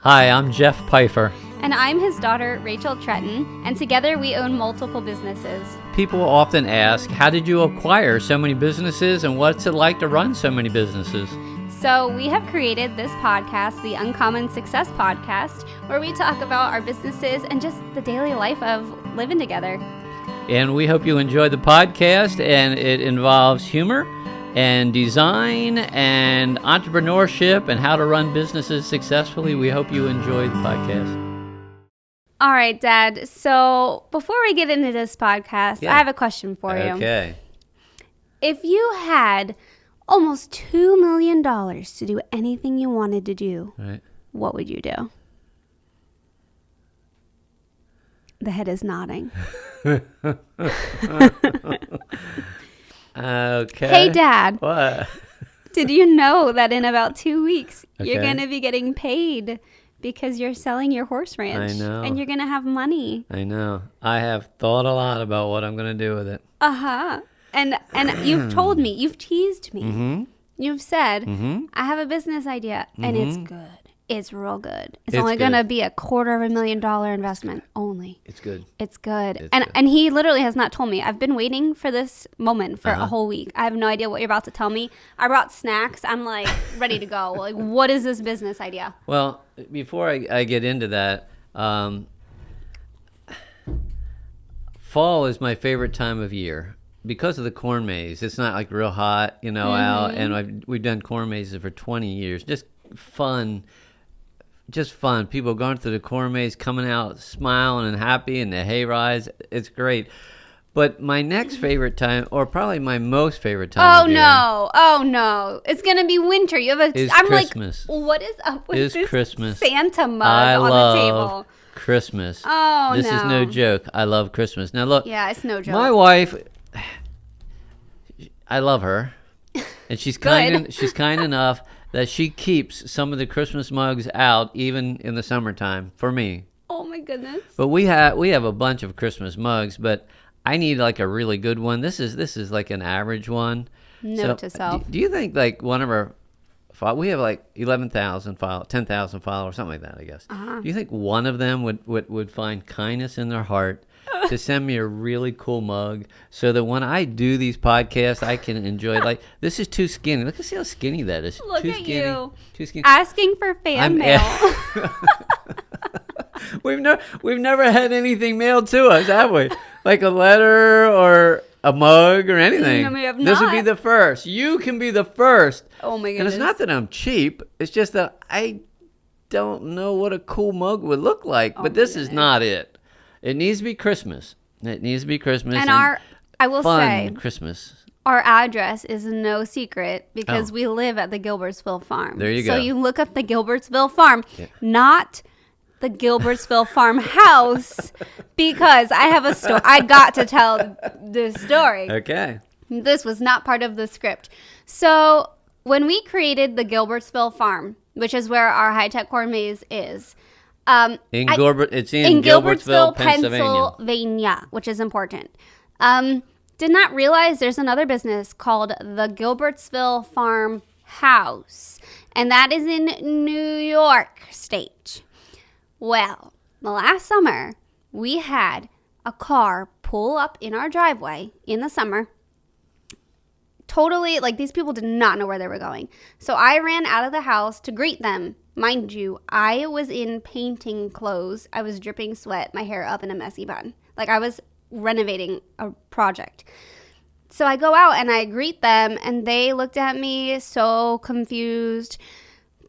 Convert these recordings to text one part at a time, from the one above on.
Hi, I'm Jeff Pfeiffer. And I'm his daughter, Rachel Tretton, and together we own multiple businesses. People often ask, how did you acquire so many businesses and what's it like to run so many businesses? So we have created this podcast, the Uncommon Success Podcast, where we talk about our businesses and just the daily life of living together. And we hope you enjoy the podcast, and it involves humor and design and entrepreneurship and how to run businesses successfully. We hope you enjoy the podcast. All right, Dad. So before we get into this podcast, I have a question for you. Okay. If you had almost $2 million to do anything you wanted to do, Right. What would you do? The head is nodding. Okay. Hey, Dad. What? Did you know that in about 2 weeks, you're Okay. going to be getting paid because you're selling your horse ranch? I know. And you're going to have money. I know. I have thought a lot about what I'm going to do with it. Uh-huh. And you've told me, you've teased me. Mm-hmm. You've said, Mm-hmm. I have a business idea, and it's good. It's real good. It's It's only good. going to be $250,000 investment only. It's good. It's good. It's and good. and he literally has not told me. I've been waiting for this moment for Uh-huh. a whole week. I have no idea what you're about to tell me. I brought snacks. I'm like ready to go. Like, what is this business idea? Well, before I get into that, fall is my favorite time of year because of the corn maze. It's not like real hot, out, and we've done corn mazes for 20 years. Just fun. People going through the corn maze, coming out smiling and happy, and the hay rides. It's great. But my next favorite time, or probably my most favorite time of year, Oh no! It's gonna be winter. You have a. is I'm Christmas. like, what is up with Is this Christmas. Santa mug I on love the table? Christmas. Oh, This is no no. joke. I love Christmas. Now look, Yeah, it's no joke. my wife, I love her, and she's Good. kind enough that she keeps some of the Christmas mugs out even in the summertime for me. Oh my goodness. But we have a bunch of Christmas mugs, but I need like a really good one. This is like an average one. Note to self. Do you think like one of our we have like 11,000 followers, 10,000 followers, something like that, I guess. Uh-huh. Do you think one of them would find kindness in their heart to send me a really cool mug so that when I do these podcasts, I can enjoy it? Like, this is too skinny. Look, see how skinny that is. Look too at skinny. you. Too skinny. Asking for fan mail. We've never had anything mailed to us, have we? Like a letter or a mug or anything. No, we have This would be not. the first. You can be the first. Oh my And goodness. it's not that I'm cheap. It's just that I don't know what a cool mug would look like. Oh But my this is goodness. not it. It needs to be Christmas. It needs to be Christmas. And I will fun say, Christmas. our address is no secret because Oh. we live at the Gilbertsville Farm. There you So go. you look up the Gilbertsville Farm, Yeah. not the Gilbertsville Farmhouse, because I have a story. I got to tell this story. Okay. This was not part of the script. So when we created the Gilbertsville Farm, which is where our high-tech corn maze is, It's in Gilbertsville, Pennsylvania. Pennsylvania, which is important. Did not realize there's another business called the Gilbertsville Farmhouse, and that is in New York State. Well, the last summer, we had a car pull up in our driveway in the summer. Totally, like, these people did not know where they were going. So I ran out of the house to greet them. Mind you, I was in painting clothes. I was dripping sweat, my hair up in a messy bun. Like, I was renovating a project. So I go out and I greet them, and they looked at me so confused.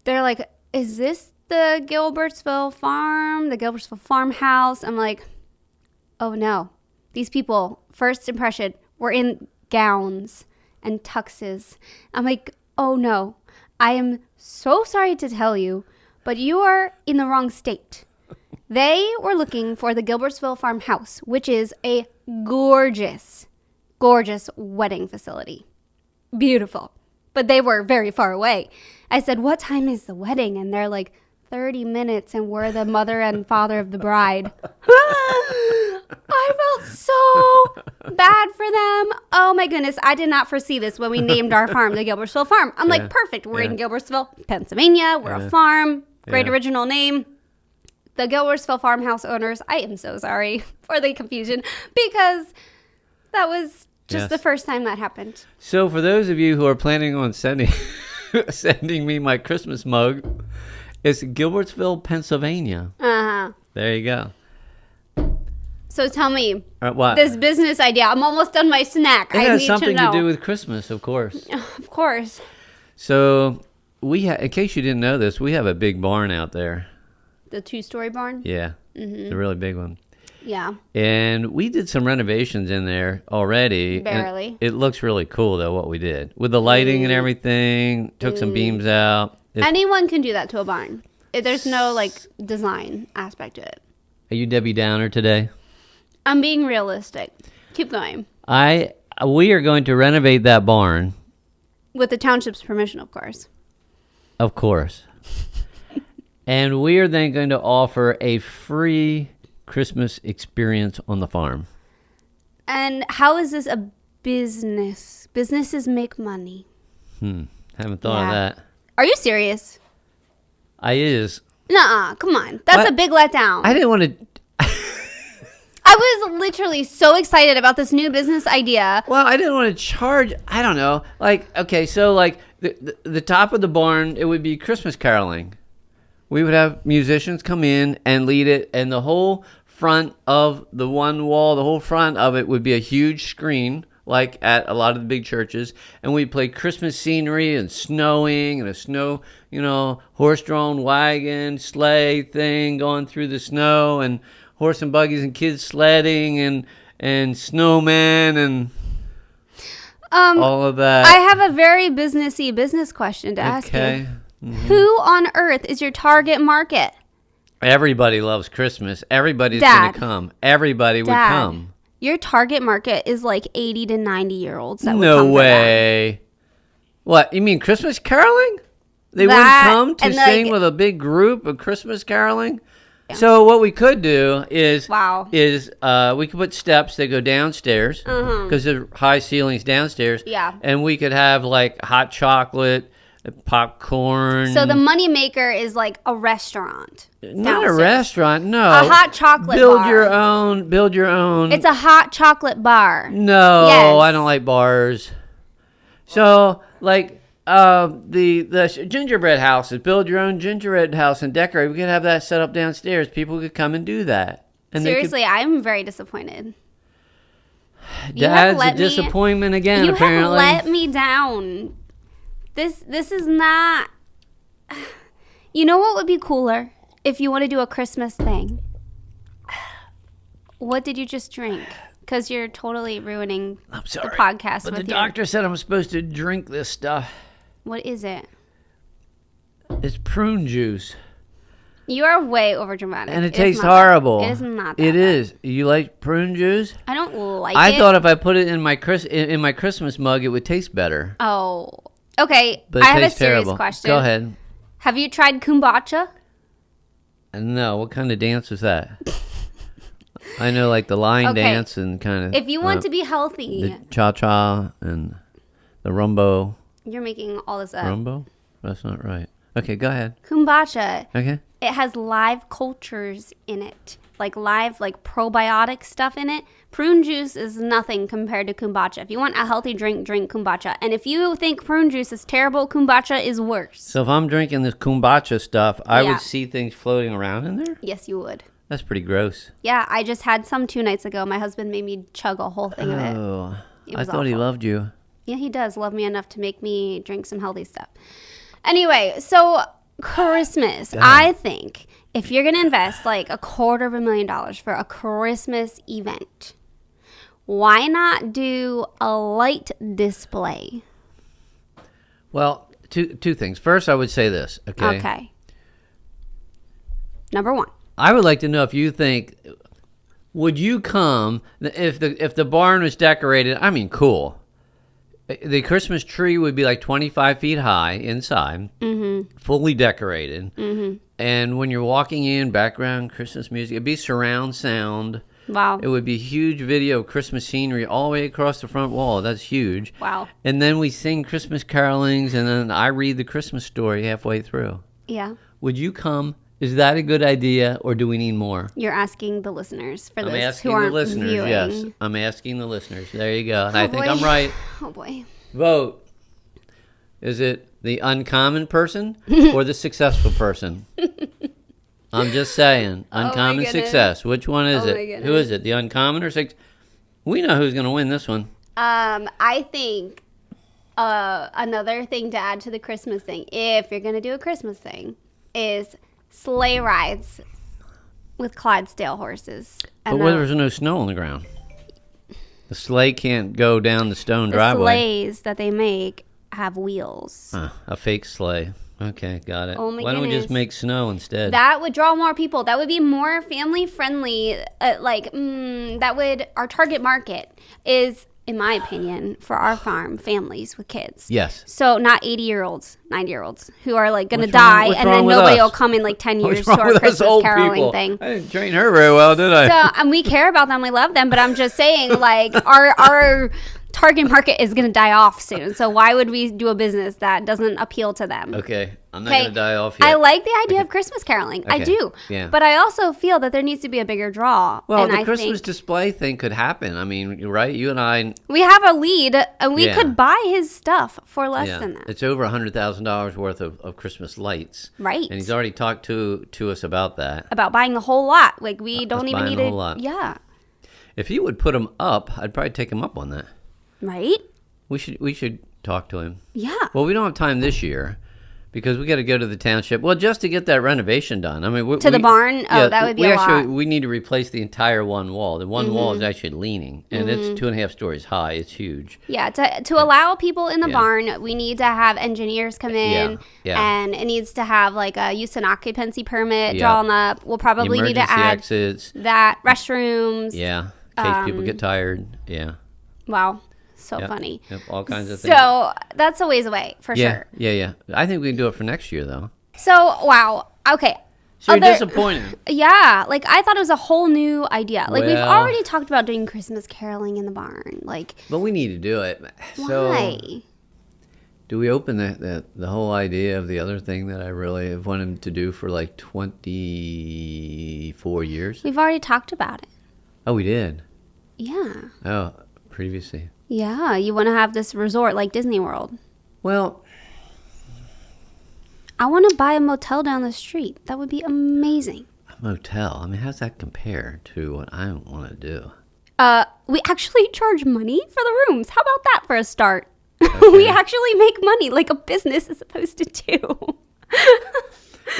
They're like, is this the Gilbertsville Farm, the Gilbertsville Farmhouse? I'm like, oh no. These people, first impression, were in gowns and tuxes. I'm like, oh no. I am so sorry to tell you, but you are in the wrong state. They were looking for the Gilbertsville Farmhouse, which is a gorgeous, gorgeous wedding facility. Beautiful. But they were very far away. I said, what time is the wedding? And they're like, 30 minutes, and we're the mother and father of the bride. I felt so bad for them. Oh my goodness. I did not foresee this when we named our farm the Gilbertsville Farm. I'm like, perfect. We're in Gilbertsville, Pennsylvania. We're a farm. Great Yeah. original name. The Gilbertsville Farmhouse owners, I am so sorry for the confusion because that was just Yes. the first time that happened. So for those of you who are planning on sending sending me my Christmas mug, it's Gilbertsville, Pennsylvania. Uh-huh. There you go. So tell me, All right, what? this business idea. I'm almost done my snack. It I has need something to know. do with Christmas, of course. Of course. So in case you didn't know this, we have a big barn out there. The 2-story barn? Yeah, Mm-hmm. a really big one. Yeah. And we did some renovations in there already. and Barely. It looks really cool, though, what we did. With the lighting and everything, took some beams out. Anyone can do that to a barn. There's no, like, design aspect to it. Are you Debbie Downer today? I'm being realistic. Keep going. We are going to renovate that barn, With the township's permission, of course. of course. And we are then going to offer a free Christmas experience on the farm. And how is this a business? Businesses make money. Haven't thought Yeah. of that. Are you serious? I is. Nuh-uh. Come on. That's What? a big letdown. I didn't want to. I was literally so excited about this new business idea. Well, I didn't want to charge. I don't know. Like, okay, so like the top of the barn, it would be Christmas caroling. We would have musicians come in and lead it, and the whole front of the one wall, the whole front of it would be a huge screen, like at a lot of the big churches, and we'd play Christmas scenery and snowing and a snow, horse-drawn wagon, sleigh thing going through the snow, and horse and buggies and kids sledding and snowmen and all of that. I have a very businessy business question to ask Okay. you. Who on earth is your target market? Everybody loves Christmas. Everybody's Dad. going to come. Everybody would Dad, come. your target market is like 80 to 90-year-olds that would No come for that. way. What, you mean Christmas caroling? They That, wouldn't come to and, sing like- with a big group of Christmas caroling? So what we could do is Wow. we could put steps that go downstairs because there are high ceilings downstairs. Yeah. And we could have like hot chocolate, popcorn. So the moneymaker is like a restaurant. Not a downstairs. restaurant, no. A hot chocolate Build bar. Build your own. It's a hot chocolate bar. No, Yes. I don't like bars. So, like, the gingerbread houses, build your own gingerbread house and decorate. We could have that set up downstairs. People could come and do that. And Seriously, I'm very disappointed. they could, Dad's a let me- disappointment again. You apparently, have let me down. This is not. You know what would be cooler if you want to do a Christmas thing? What did you just drink? Because you're totally ruining I'm sorry, the podcast but with the your- doctor said I'm supposed to drink this stuff. What is it? It's prune juice, You are way over dramatic. and it is tastes not that- horrible. It is not. That It bad. is. You like prune juice? I don't like I it. thought if I put it in my in my Christmas mug, it would taste better. Oh, okay. But it I have a tastes serious terrible. question. Go ahead. Have you tried kombucha? No, what kind of dance is that? I know, like the line Okay. dance and kind of. If you want to be healthy, the cha cha and the rumbo. you're making all this up. Rumbo? That's not right. Okay, go ahead. Kombucha. Okay. It has live cultures in it, like live, like probiotic stuff in it. Prune juice is nothing compared to kombucha. If you want a healthy drink, drink kombucha. And if you think prune juice is terrible, kombucha is worse. So if I'm drinking this kombucha stuff, I Yeah. would see things floating around in there? Yes, you would. That's pretty gross. Yeah, I just had some 2 nights ago. My husband made me chug a whole thing of it. Oh, It I was thought he awful. loved you. Yeah, he does love me enough to make me drink some healthy stuff. Anyway, so Christmas. I think if you're going to invest like $250,000 for a Christmas event, why not do a light display? Well, two things. First, I would say this. Okay. Okay. Number 1. I would like to know if you think, would you come if the barn was decorated? I mean, cool. The Christmas tree would be like 25 feet high inside, fully decorated. And when you're walking in, background Christmas music, it'd be surround sound. Wow. It would be huge video of Christmas scenery all the way across the front wall. That's huge. Wow. And then we sing Christmas carolings, and then I read the Christmas story halfway through. Yeah. would you come? Is that a good idea, or do we need more? You're asking the listeners for I'm this asking who aren't the listeners, viewing. yes. I'm asking the listeners. There you go. And I think boy. I'm right. Oh boy. Vote. Is it the uncommon person or the successful person? I'm just saying. Uncommon goodness. success. Which one is Oh my it? goodness. Who is it? The uncommon or We know who's going to win this one. I think another thing to add to the Christmas thing, if you're going to do a Christmas thing, is sleigh rides with Clydesdale horses. But what if there's no snow on the ground? The sleigh can't go down the stone the driveway. sleighs that they make have wheels. A fake sleigh. Okay, got it. Oh my Why don't we just goodness. make snow instead? That would draw more people. That would be more family friendly. Our target market is, in my opinion, for our farm, families with kids. Yes. So not 80-year-olds, 90-year-olds who are like going to What's wrong- die, what's and wrong then with nobody us? will come in like 10 years What's to wrong our with us Christmas old caroling people? thing. I didn't train her very well, did I? So, and we care about them. We love them. But I'm just saying, like, our target market is going to die off soon. So why would we do a business that doesn't appeal to them? Okay, I'm not going to die off yet. I like the idea of Christmas caroling. I Okay, do. yeah. But I also feel that there needs to be a bigger draw. Well, and the I Christmas think display thing could happen. I mean, right? You and I. we have a lead, and we Yeah. could buy his stuff for less Yeah, than that. it's over $100,000 worth of Christmas lights. Right. And he's already talked to us about that. About buying the whole lot. Like, we don't even buying need the it. whole lot. Yeah. If he would put them up, I'd probably take him up on that. Right? We should talk to him. Yeah. Well, we don't have time this year because we got to go to the township. Well, just to get that renovation done. I mean, To the barn? Oh, that would be a lot. We need to replace the entire one wall. The one wall is actually leaning, and it's 2.5 stories high. It's huge. Yeah, to allow people in the Yeah. barn, we need to have engineers come in, Yeah. and it needs to have like a use and occupancy permit Yeah. drawn up. We'll probably need Emergency to add exits. that, restrooms. Yeah, in case people get tired. Yeah. Wow, so Yep. funny. Yep, all kinds of things. So that's a ways away for Yeah, sure. yeah. I think we can do it for next year, though. So wow, okay. So you're Other- disappointed. Yeah, like I thought it was a whole new idea. Like we've Well- already talked about doing Christmas caroling in the barn. Like But we need to do it. So why? do we open the whole idea of the other thing that I really have wanted to do for like 24 years? We've already talked about it. Oh, we did. Yeah. Oh, previously. Yeah, you want to have this resort like Disney World. Well, I want to buy a motel down the street. That would be amazing. a motel. I mean, how's that compare to what I want to do? We actually charge money for the rooms. How about that for a start? We actually make money like a business is supposed to do.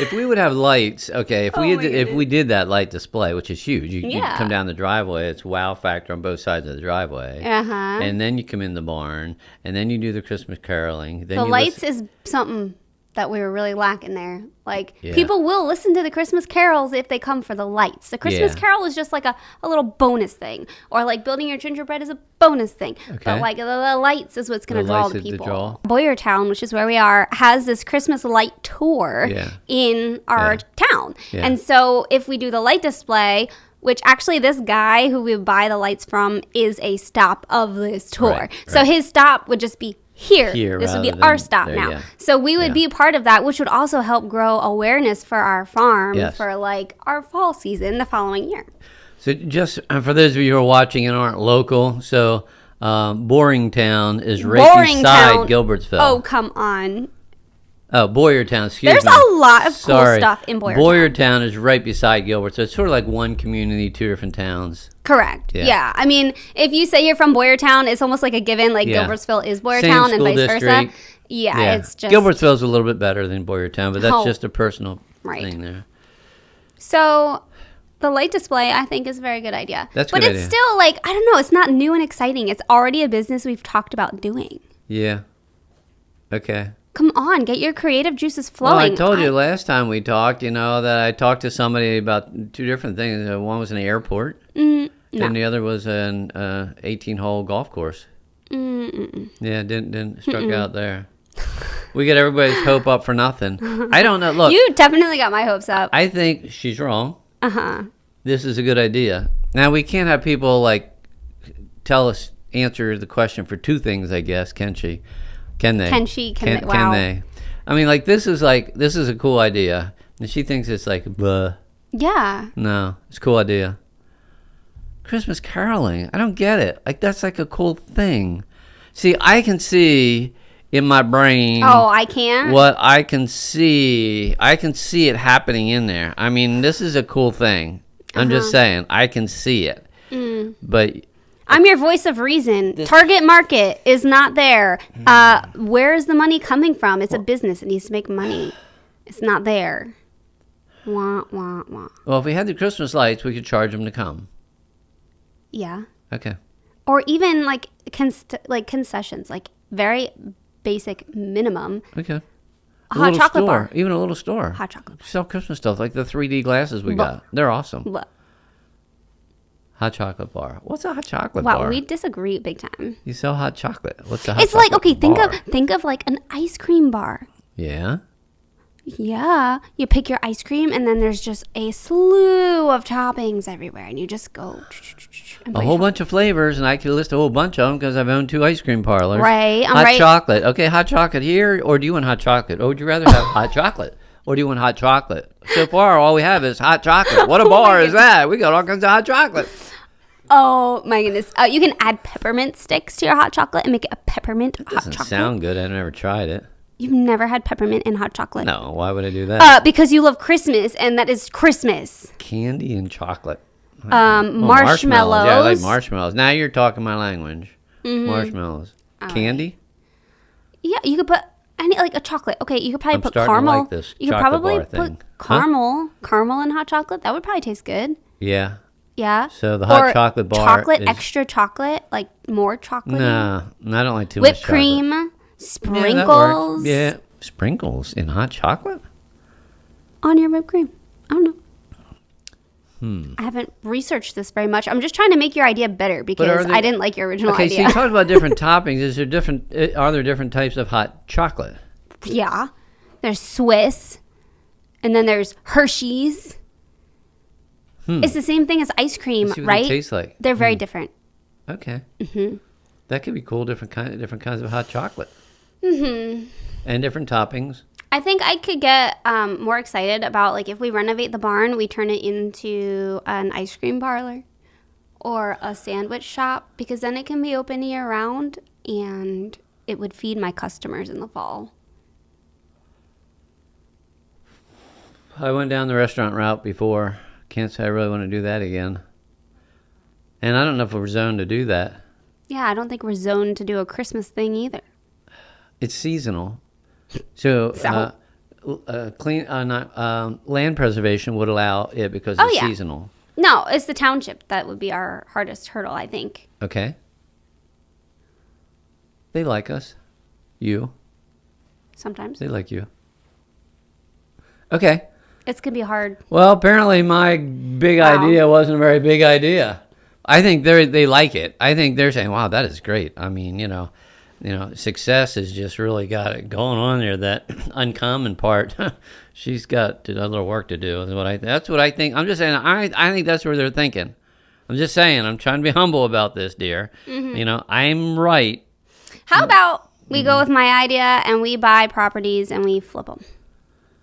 If we would have lights, okay, Oh my if we did that light display, which is huge, you Yeah. come down the driveway, it's wow factor on both sides of the driveway. Uh-huh. And then you come in the barn, and then you do the Christmas caroling. Then The you lights listen- is something that we were really lacking there. Like, Yeah. people will listen to the Christmas carols if they come for the lights. The Christmas Yeah. carol is just like a little bonus thing. Or like building your gingerbread is a bonus thing. Okay. But like the lights is what's going The to draw lights the is the people. draw. Boyertown, which is where we are, has this Christmas light tour Yeah. in our town. Yeah. And so if we do the light display, which actually this guy who we buy the lights from is a stop of this tour. Right, So right. his stop would just be here. Here This would be rather our than stop there, now. yeah. So we would Yeah. be a part of that, which would also help grow awareness for our farm Yes. for like our fall season the following year. So just for those of you who are watching and aren't local, so Boringtown is right beside Gilbertsville. Oh, come on. Oh, Boyertown, excuse There's me. a lot of cool Sorry. stuff in Boyertown. Boyertown is right beside Gilbert, so it's sort of like one community, two different towns. Correct. Yeah. Yeah. I mean, if you say you're from Boyertown, it's almost like a given. Like Yeah. Gilbertsville is Same Boyertown and school vice versa. district. Yeah, it's just Gilbertsville's a little bit better than Boyertown, but that's Oh. just a personal Right. thing there. So the light display, I think, is a very good idea. That's a but good it's idea. still like, I don't know, it's not new and exciting. It's already a business we've talked about doing. Yeah. Okay. Come on, get your creative juices Well, flowing. I told you last time we talked, that I talked to somebody about two different things. One was an airport, No. and the other was an 18-hole golf course. Yeah, didn't struck out there. We get everybody's hope up for nothing. I don't know. Look, You definitely got my hopes up. I think she's wrong. Uh-huh. This is a good idea. Now, we can't have people, answer the question for two things, I guess, can she? Can they? Can she? Can they? Wow. Can they? I mean, this is a cool idea. And she thinks it's like, bleh. Yeah. No, it's a cool idea. Christmas caroling. I don't get it. Like, that's like a cool thing. See, I can see in my brain. Oh, I can't? What I can see it happening in there. I mean, this is a cool thing. I'm just saying, I can see it. But I'm your voice of reason. Target market is not there. Where is the money coming from? It's a business. It needs to make money. It's not there. Wah, wah, wah. well, if we had the Christmas lights, we could charge them to come. Yeah. Okay. Or even like concessions, like very basic minimum. Okay. A hot chocolate store, bar. even a little store. Hot chocolate bar. Sell Christmas stuff like the 3D glasses we Blah. got. They're awesome. Blah. Hot chocolate bar. What's a hot chocolate Wow, bar? we disagree big time. You sell hot chocolate. What's a hot It's like, chocolate okay, bar? think of like an ice cream bar. Yeah. Yeah, you pick your ice cream and then there's just a slew of toppings everywhere and you just go and A put whole your- bunch of flavors, and I could list a whole bunch of them because I've owned 2 ice cream parlors. Right, I'm hot right. chocolate. Okay, hot chocolate here, or do you want hot chocolate? Or would you rather have hot chocolate? Or do you want hot chocolate? So far, all we have is hot chocolate. What a bar is that? We got all kinds of hot chocolate. Oh my goodness. You can add peppermint sticks to your hot chocolate and make it a peppermint hot Doesn't chocolate. sound good. I've never tried it. You've never had peppermint in hot chocolate? No, why would I do that? Because you love Christmas and that is Christmas. Candy and chocolate. Marshmallows. Yeah, I like marshmallows. Now you're talking my language. Marshmallows. Candy? Yeah, you could put any like a chocolate. Okay, you could probably I'm put starting to caramel. like this You could chocolate probably bar thing. put caramel in hot chocolate. That would probably taste good. Yeah. Yeah. So the hot Or chocolate bar chocolate, is- extra chocolate, like more chocolate. No, I don't like too Whipped much chocolate. cream, Yeah, that works. sprinkles. Yeah. Sprinkles in hot chocolate? On your whipped cream. I don't know. I haven't researched this very much. I'm just trying to make your idea better because they- I didn't like your original Okay, so idea. you talked about different toppings. Is there different? Are there different types of hot chocolate? Yeah. There's Swiss. And then there's Hershey's. It's the same thing as ice cream, Let's see what right? they taste like. They're very different. Okay. That could be cool. Different kinds of hot chocolate. And different toppings. I think I could get more excited about like if we renovate the barn, we turn it into an ice cream parlor or a sandwich shop because then it can be open year round and it would feed my customers in the fall. I went down the restaurant route before. Can't say I really want to do that again. And I don't know if we're zoned to do that. Yeah, I don't think we're zoned to do a Christmas thing either. It's seasonal. So, land preservation would allow it because it's yeah. seasonal. No, it's the township that would be our hardest hurdle, I think. Okay. They like us. You. Sometimes. They like you. Okay. It's going to be hard. Well, apparently my big Wow. idea wasn't a very big idea. I think they like it. I think they're saying, "Wow, that is great." I mean, success has just really got it going on there. That uncommon part, she's got a little work to do. That's what I think. I'm just saying. I think that's where they're thinking. I'm just saying. I'm trying to be humble about this, dear. I'm right. How about we go with my idea and we buy properties and we flip them?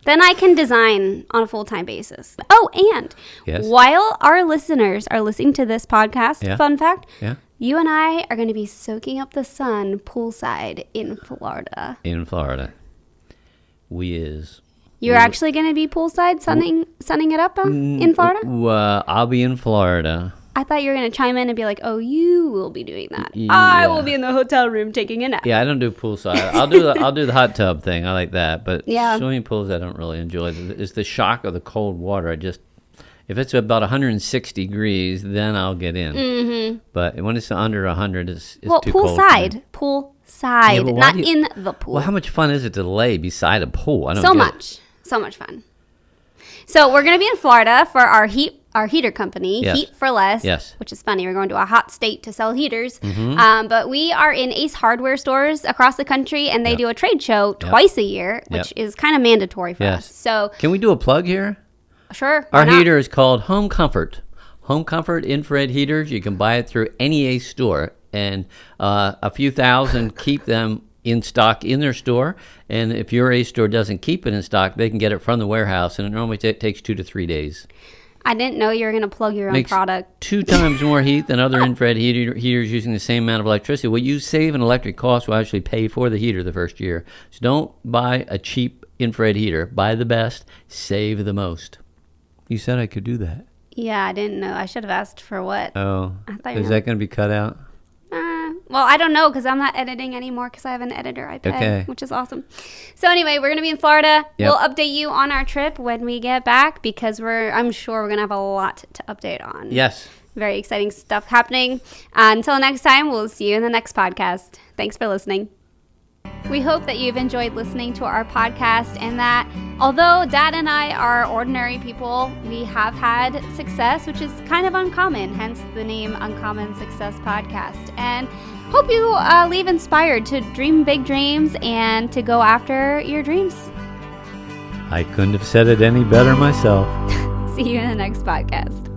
Then I can design on a full-time basis. Oh, and Yes. while our listeners are listening to this podcast, Yeah. fun fact, Yeah. you and I are going to be soaking up the sun poolside in Florida. In Florida, You're actually going to be poolside sunning it up in Florida? I'll be in Florida. I thought you were going to chime in and be like, oh, you will be doing that. I will be in the hotel room taking a nap. Yeah, I don't do poolside. I'll do the hot tub thing. I like that, but Yeah. swimming pools I don't really enjoy. It's the shock of the cold water. If it's about 160 degrees, then I'll get in. Mm-hmm. But when it's under 100, it's Well, too cold. for me. Poolside, Yeah, but why not do you- in the pool. Well, how much fun is it to lay beside a pool? I don't So get it. much fun. So we're gonna be in Florida for our heater company, Yes. Heat for Less. Yes. Which is funny. We're going to a hot state to sell heaters. But we are in Ace Hardware stores across the country, and they do a trade show twice a year, which is kind of mandatory for Yes. us. So Can we do a plug here? sure. why Our not? heater is called Home Comfort. Home Comfort infrared heaters. You can buy it through any Ace store, and a few thousand keep them in stock in their store. And if your Ace store doesn't keep it in stock, they can get it from the warehouse, and it normally takes 2 to 3 days. I didn't know you were going to plug your own product. 2 times more heat than other infrared heaters using the same amount of electricity. What you save in electric costs will actually pay for the heater the first year. So don't buy a cheap infrared heater. Buy the best. Save the most. You said I could do that. Yeah, I didn't know. I should have asked for what. Oh, is that going to be cut out? Well, I don't know because I'm not editing anymore because I have an editor I pay, which is awesome. So anyway, we're going to be in Florida. Yep. We'll update you on our trip when we get back because I'm sure we're going to have a lot to update on. Yes. Very exciting stuff happening. Until next time, we'll see you in the next podcast. Thanks for listening. We hope that you've enjoyed listening to our podcast and that although Dad and I are ordinary people, we have had success, which is kind of uncommon, hence the name Uncommon Success Podcast. And hope you leave inspired to dream big dreams and to go after your dreams. I couldn't have said it any better myself. See you in the next podcast.